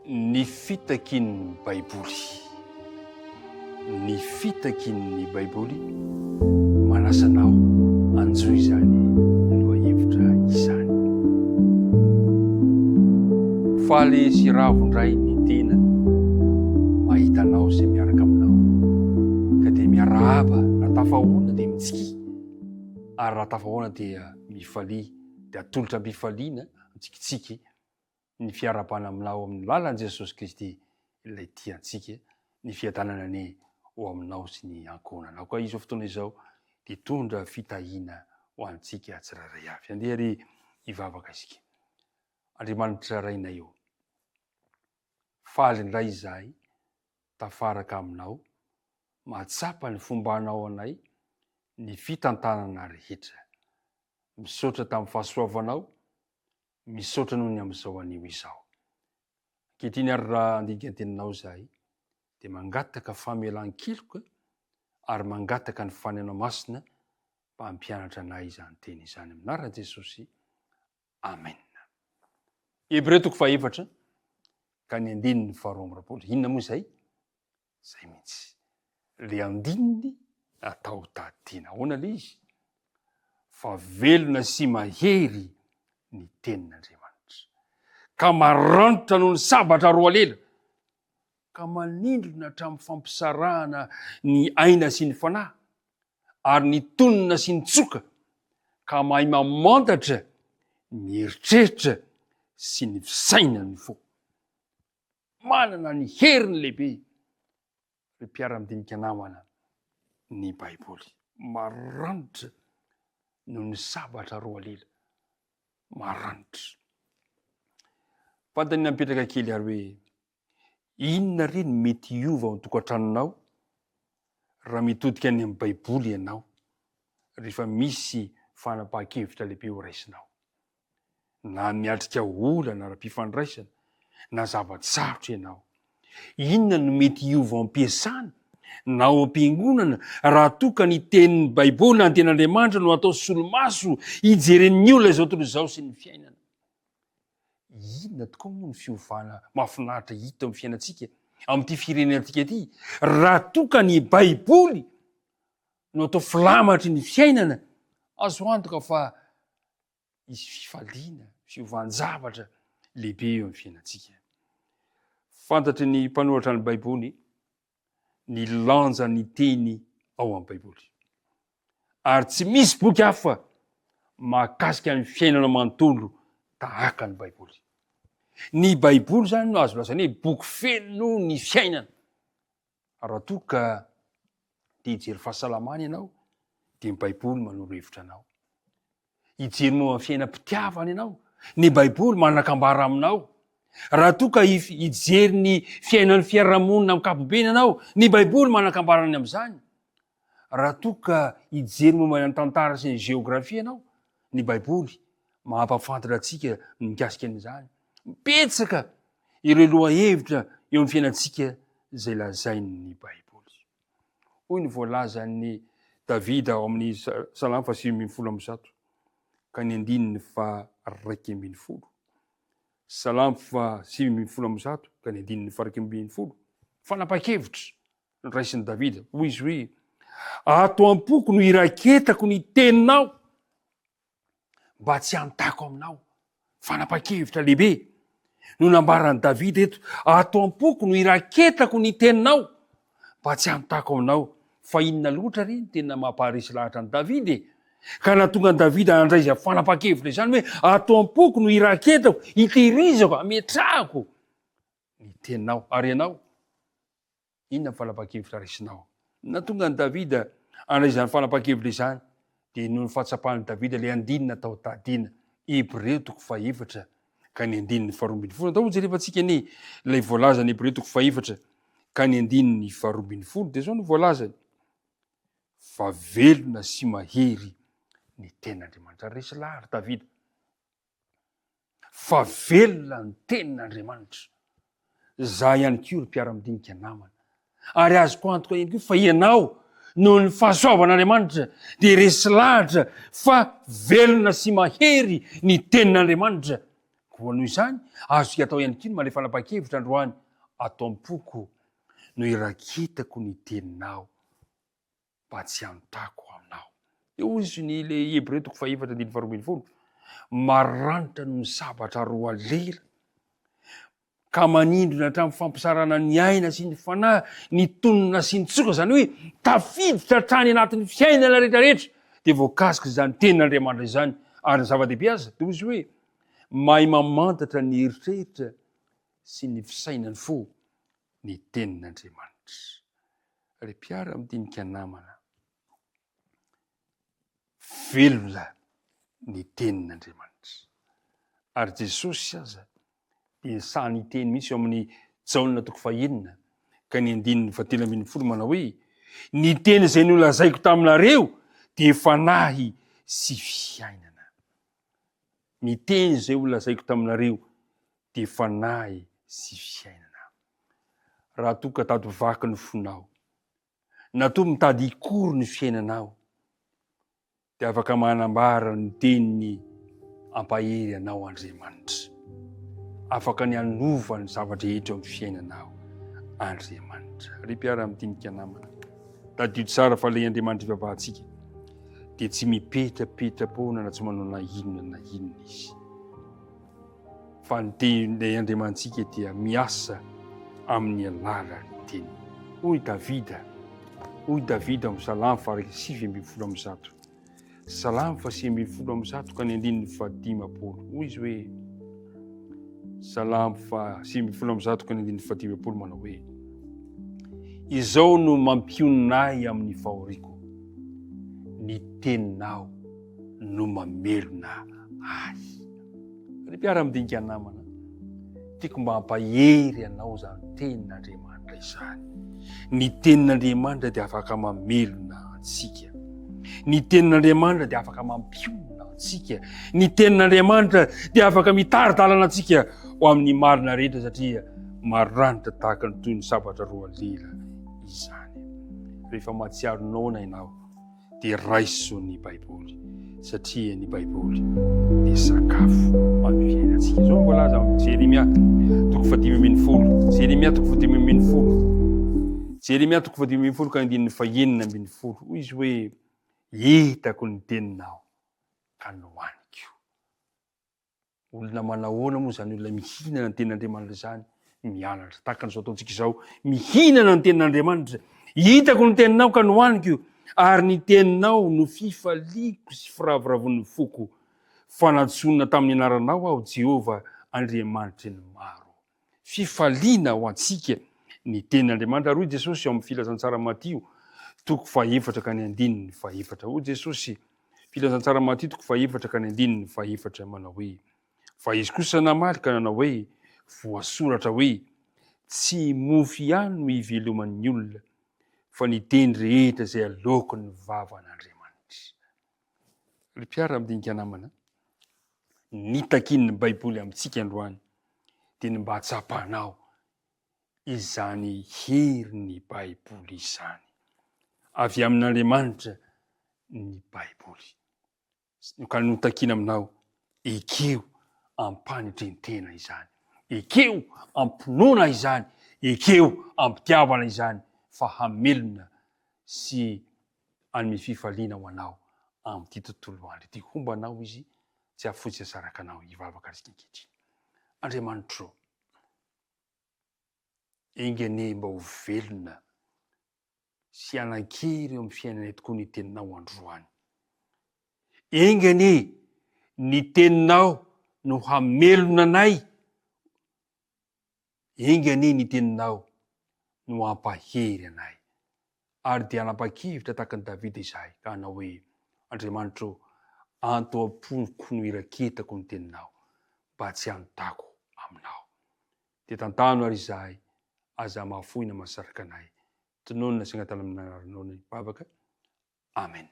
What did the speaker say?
Ny fitakin'ny Baiboly. Ny fitakin'ny Baiboly manasanao anjo izany lohahevitra izany. Faly sy ravondray ny tena mahitanao izay miaraka aminao ka dia miarahaba raha tafahoana dia mitsiky ary raha tafahoana dia mifalia dia atolotra mifaliana mitsikitsiky ny fiarabana aminao amin'ny lalan'i Jesosy Kristy ilay tiantsika ny fiadanana ny ho aminao sy ny ankohonanao. Ka izao fotoana izao dia tondra fitahiana ho antsika tsirairay avy. Andeha ry hivavaka isika. Andriamanitra rainay eo, faly indray izahay tafaraka aminao, mahatsapa ny fombanao anay, ny fitantanana rehetra. Misaotra tamin'ny fahasoavanao, misaotra noho ny amin'izao anio izao. Ankehitriny ary raha andinika ny teninao izahay dia mangataka famelan-keloka ary mangataka ny fanenao masina mba hampianatra anay izany teny izany amin'ny anaran'i Jesosy. Amen. Hebreo 4:1 ka ny andininy 2:20. Inona moa izay? Zay mihitsy. Le andininy atao tadiana. Ahoana le izy? Fa velona sy mahery ny tenin'Andriamanitra, ka maranitra noho ny sabatra roa lela, ka manindrona hatramin'ny fampisarahana ny aina sy ny fanahy, ary ny tonona sy ny tsoka, ka mahay mamantatra ny eritreritra sy ny fisainany fo. Manana ny heriny lehibe ry mpiara-midinika namana ny Baiboly. Maranitra noho ny sabatra roa lela. Maranitra. Fantany napetraka kely ary hoe inona re ny mety hiova ao an-tokantranonao raha mitodika any amin'ny Baiboly ianao rehefa misy fanapahan-kevitra lehibe ho raisinao, na miatrika olana ara-pifandraisana na zavatsarotra ianao. Inona no mety hiova ao am-piasana na ao am-piangonana raha toka ny tenin'ny Baiboly na ny ten'Andriamanitra no atao solomaso hijeren'ny olona izao tontolo izao sy ny fiainana. Inona tokoa moa ny fiovana mahafinaritra hita amin'ny fiainantsika amin'ity firenenantsika ity raha toka ny Baiboly no atao filamatry ny fiainana? Azo antoka fa isy fifaliana, fiovanjavatra lehibe eo amin'ny fiainantsika. Fantatry ny mpanoratra ny Baiboly ny lanja ny teny ao amin'ny Baiboly, ary tsy misy boky hafa mahakasika ny fiainana manontolo tahaka ny Baiboly. Ny Baiboly zany no azo lazaina hoe boky feno ny fiainana. Raha toka te hijery fahasalamana ianao dia ny Baiboly manoro hevitra anao. Hijery momba ny fiainam-pitiavana ianao, ny Baiboly manakambara aminao. Raha toka hijery ny fiainan'ny fiarahamonina amin'ny ankapobeny ianao, ny Baiboly manakambarany amin'izany. Raha toka hijery momba ny tantara sy ny geografia ianao, ny Baiboly mampafantatra antsika ny mikasika an'izany. Mipetsaka ireo lohahevitra eo amin'ny fiainantsika izay lazain'ny Baiboly. Hoy ny voalazan'ny Davida ao amin'ny Salamo 5:1 ka ny andininy 2:20. Salamo 5:1 ka ny andininy 2:20. Fanapa-kevitra niraisin'ny Davida. Hoy izy hoe: ato am-poko no iraketako ny teninao mba tsy hantako aminao. Fanapa-kevitra lehibe no nambaran'i Davida eto. Ato am-poko no iraketako ny teninao mba tsy hantako aminao. Fa inona loatra reny tena mampaharesy lahatra an'i Davida ka nahatonga an'i Davida handraiza fanapa-kevitra izany hoe ato am-poko no iraketako, hitehirizako, hametrahako ny teninao. Ary ianao, inona ny fanapa-kevitra raisinao? Nahatonga an'i Davida handraiza ny fanapa-kevitra izany dia noho ny fahatsapan'i Davida ilay andinina atao tadiana. Hebreo 4:1 ka ny andininy 2:20. Atao jerevantsika ny ilay voalazany Hebreo 4:1 ka ny andininy 2:20 dia zao no voalazany: fa velona sy mahery ny tenin'Andriamanitra. Resy lahatra Davida. Fa velona ny tenin'Andriamanitra. Za ihany koa ry mpiara-midinika namana, ary azoko antoka ihany koa fa ianao noho ny fahasoavan'Andriamanitra dia resy lahatra fa velona sy mahery ny tenin'Andriamanitra. ho noho izany azosika atao ihany kino male fanapa-kevitra androany atao ampoko no irakitako ny teninao mba tsy anotako aminao. Eo izy ny le Hebreo 4:12 maranitra no ny sabatra roa lela ka manindrona hatramin'ny fampisarana ny aina sy ny fanahy ny tonona sy ny tsoka, zany hoe tafiditra trany anatin'ny fiainana rehetrarehetra dia voakasika izany tenin'Andriamanitra izany. Ary ny zava-dehibe azy toy izy hoe mahay mamantatra ny eritreritra sy ny fisainany fo ny tenin'Andriamanitra. Ry mpiara amin'dinika namana, velona ny tenin'Andriamanitra. Ary Jesosy aza dia sany teny misy eo amin'ny Jaona 1 ka ny 7:17 manao hoe ny teny izay nolazaiko taminareo dia fanahy sy fiainana. Ny teny izay nolazaiko taminareo dia fanahy sy fiainana. Raha toa ka tato vaky ny fonao, na toa mitady hikory ny fiainanao, dia afaka manambara ny teniny ampahery anao Andriamanitra. Afaka ny anova ny zavatra rehetra amin'ny fiainanao Andriamanitra. Ry mpiara amin'dinika namana, tadio tsara fa le Andriamanitra ivavantsika dia tsy mipetrapetra-poana na tsy manao na inona izy. Fa ny teny Andriamantsika dia miasa amin'ny alalan'ny teny. Hoy Davida amin'ny Salamo 9:1. Salamo 9:1 ka ny 5:10. Hoy izy hoe Salamo 9:1 ka ny 5:10 manao hoe izao no mampionay amin'ny fahoriako, ny teninao no mamelona ahy. Ry mpiara amin'dinika namana, tiako mba hampahery anao izany tenin'Andriamanitra izany. Ny tenin'Andriamanitra dia afaka mamelona antsika. Ny tenin'Andriamanitra dia afaka mampiona antsika. Ny tenin'Andriamanitra dia afaka mitaridalana antsika ho amin'ny marina rehetra satria maranitra tahaka ny toy ny sabatra roa lela izany. Rehefa mahatsiaro noana ianao dia raiso ny Baiboly satria ny Baiboly dia sakafo amin'ny fiainantsika. Izao voalaza amin'ny Jeremia 5:10. Jeremia 5:10. Jeremia 5:10 ka ny 5:9. Hoy izy hoe hitako ny teninao ka nohaniko. Olona manahoana moa zany olona mihinana ny tenin'Andriamanitra izany? Mianatra tahaka n'izao ataontsika izao, mihinana ny tenin'Andriamanitra. Hitako ny teninao ka nohaniko, ary ny teninao no fifaliako sy firavoravon'ny foko. Fanantsonina tamin'ny anaranao aho Jehovah Andriamanitra ny maro. Fifaliana ho antsika ny tenin'Andriamanitra. Ary hoy Jesosy ao amin'ny filazantsara Matio 4 ka ny 4. Hoy Jesosy filazantsara Matio 4 ka ny 4 manao hoe fa izy kosa namaly ka nanao hoe voasoratra hoe tsy mofy ihany no iveloman'ny olona fa ny teny rehetra izay aleoko ny vavan'Andriamanitra. Ry mpiara amin'dinika namana, ny takin'ny Baiboly amintsika androany dia ny mba hatsapanao izany herin'ny Baiboly izany. Avy amin'Andriamanitra ny Baiboly. Ka notakiana aminao, ekeo ampanitretena izany, ekeo ampinoana izany, ekeo ampitiavana izany, fa hamelona sy hanome fifaliana ho anao amin'ity tontolo andro ity. Hombanao izy, tsy afotsy asaraka anao hivavaka arsika ankehitriny. Andriamanitra, engane mba ho velona sy hanan-kery eo amin'ny fiainanay tokoa ny teninao androany. Engane ny teninao no hamelona anay. Engane ny teninao no hampahery anay. Ary dia hanapa-kevitra tahaka ny Davida izahay ka hanao hoe Andriamanitra, anto am-poko no iraketako ny teninao mba tsy hanotako aminao. Dia tantano ary izahay aza mahafoina masaraka anay. Tononona sy angatana amin'ny anaranao ny bavaka. Amen.